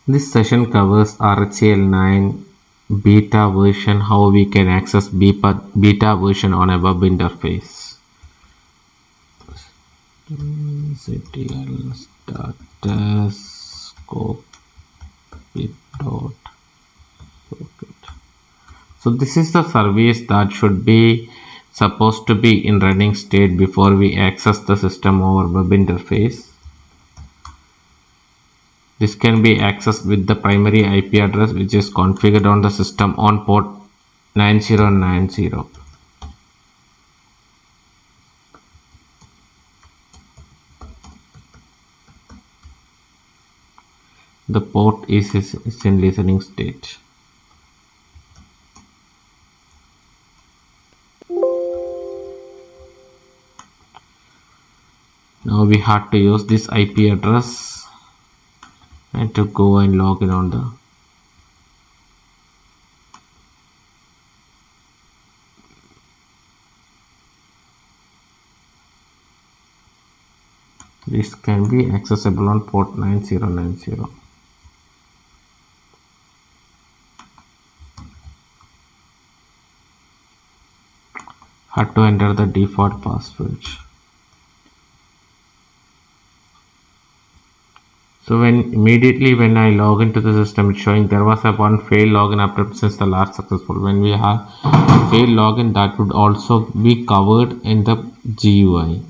This session covers RHEL9 beta version, how we can access beta version on a web interface. CTL status scope dot socket. So this is the service that should be supposed to be in running state before we access the system over web interface. This can be accessed with the primary IP address which is configured on the system on port 9090. The port is in listening state. Now we have to use this IP address and to go and log in on the this can be accessible on port 9090. Have to enter the default password. So immediately when I log into the system, it's showing there was a one failed login attempt since the last successful. When we have failed login, that would also be covered in the GUI.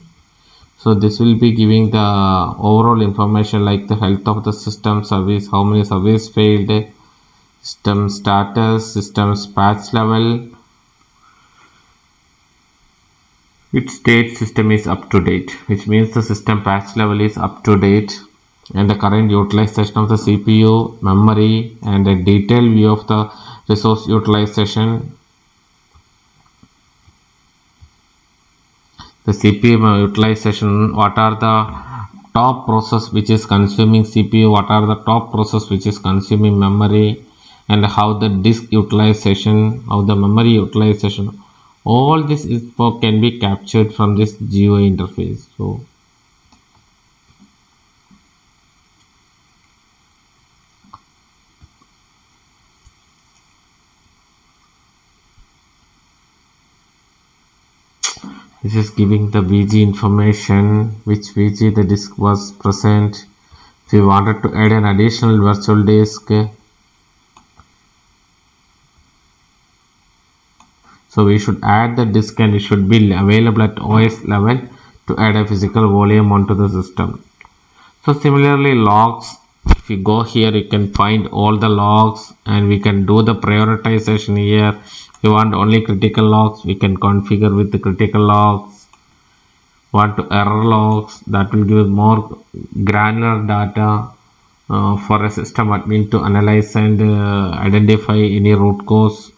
So this will be giving the overall information like the health of the system service, how many service failed, system status, system patch level. It states system is up to date, which means the system patch level is up to date, and the current utilization of the CPU, memory, and a detailed view of the resource utilization. The CPU utilization, what are the top process which is consuming CPU, what are the top process which is consuming memory, and how the disk utilization, how the memory utilization, all this info can be captured from this GUI interface. So this is giving the VG information, which VG the disk was present. If we wanted to add an additional virtual disk, so we should add the disk and it should be available at OS level to add a physical volume onto the system. So similarly, logs, if you go here you can find all the logs and we can do the prioritization here. If you want only critical logs, we can configure with the critical logs. Want to error logs, that will give more granular data for a system admin to analyze and identify any root cause.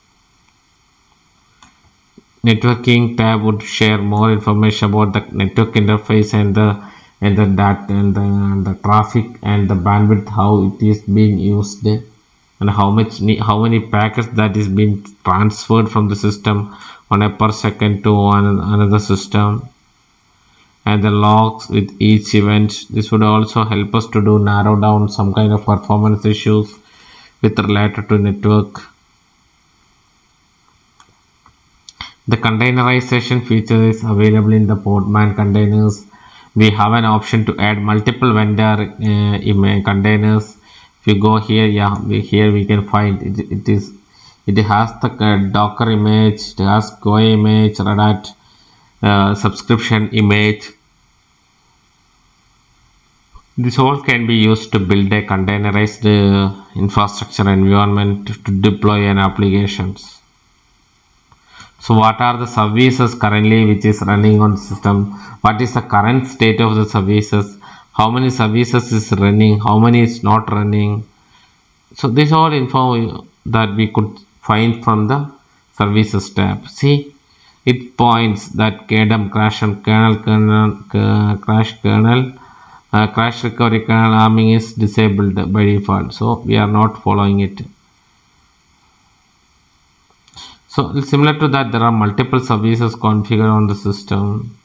Networking tab would share more information about the network interface and the data and the traffic and the bandwidth, how it is being used, and how many packets that is being transferred from the system on a per second to another system, and the logs with each event. This would also help us to narrow down some kind of performance issues with related to network. The containerization feature is available in the Podman containers. We have an option to add multiple vendor containers. If you go here, here we can find it has the Docker image, it has Go image, Red Hat subscription image. This all can be used to build a containerized infrastructure environment to deploy an applications. So what are the services currently which is running on the system? What is the current state of the services? How many services is running? How many is not running? So this all info that we could find from the services tab. See, it points that KDM crash and crash recovery kernel arming is disabled by default. So we are not following it. So similar to that, there are multiple services configured on the system.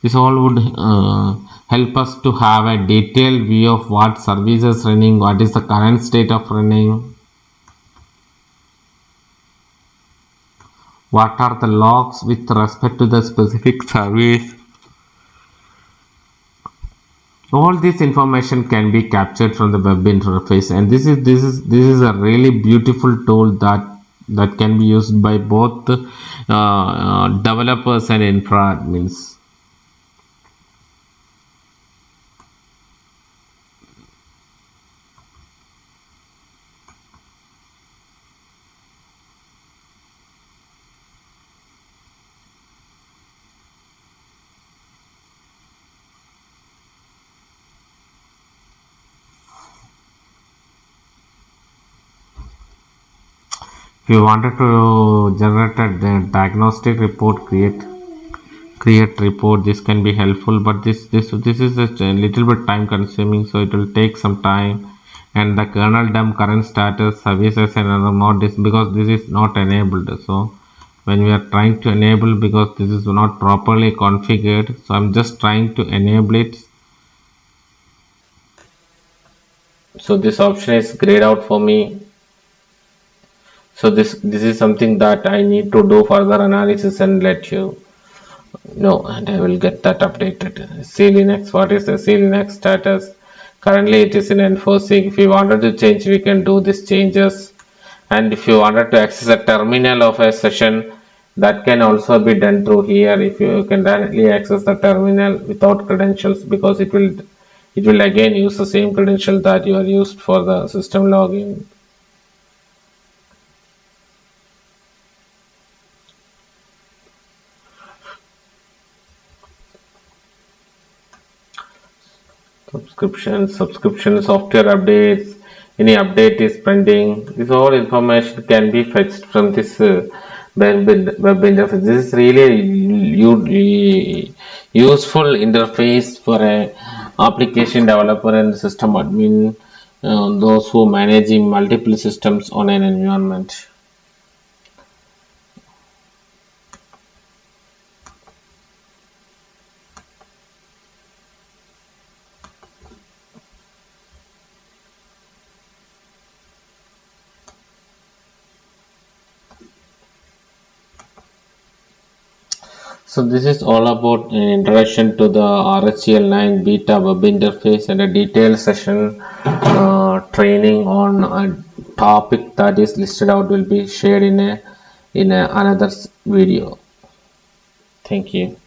This all would help us to have a detailed view of what service is running, what is the current state of running, what are the logs with respect to the specific service. All this information can be captured from the web interface, and this is a really beautiful tool that can be used by both developers and infra admins. If you wanted to generate a diagnostic report, create report, this can be helpful, but this is just a little bit time consuming, so it will take some time. And the kernel dump current status services and other not this, because this is not enabled. So when we are trying to enable, because this is not properly configured, so I'm just trying to enable it. So this option is grayed out for me. So this is something that I need to do further analysis and let you know, and I will get that updated. CLinux, what is the CLinux status? Currently it is in enforcing. If you wanted to change, we can do these changes. And if you wanted to access a terminal of a session, that can also be done through here. If you can directly access the terminal without credentials, because it will again use the same credential that you are used for the system login. Subscription software updates, any update is pending. This all information can be fetched from this web interface. This is really useful interface for a application developer and system admin, those who managing multiple systems on an environment. So this is all about an introduction to the RHEL9 beta web interface, and a detailed session training on a topic that is listed out will be shared in another video. Thank you.